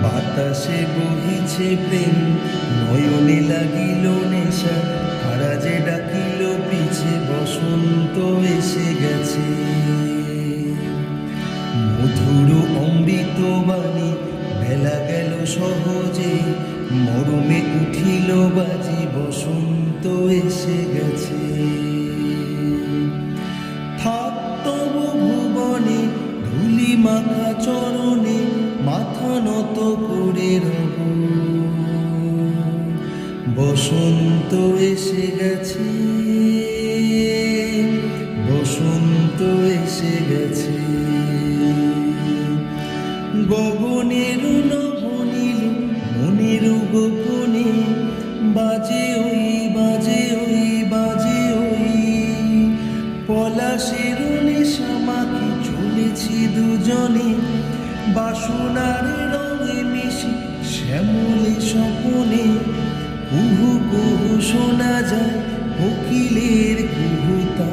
বাতাসে বহিছে প্রেম, নয়নে লাগিল নেশা, তারা যে ডাকিল পিছে, বসন্ত এসে গেছে। মধুর অমৃত বাণী, বেলা গেল সহজে, মরমে উঠিল বাজি, বসন্ত এসে গেছে। থাক তব ভুবনে, ধুলি মাখা চরণে, মাথা নত করে রব, বসন্ত এসে গেছে, বসন্ত এসে গেছে। গগনের নভনীল মনের গোপনে, বাজে ওই বাজে ওই বাজে ওই, পলাশের নেশা মাখি চলেছি দুজনে, বাসনার রঙে মিশে শ্যামলে স্বপনে, কুহু কুহু শোনা যায় কোকিলের কুহুতা।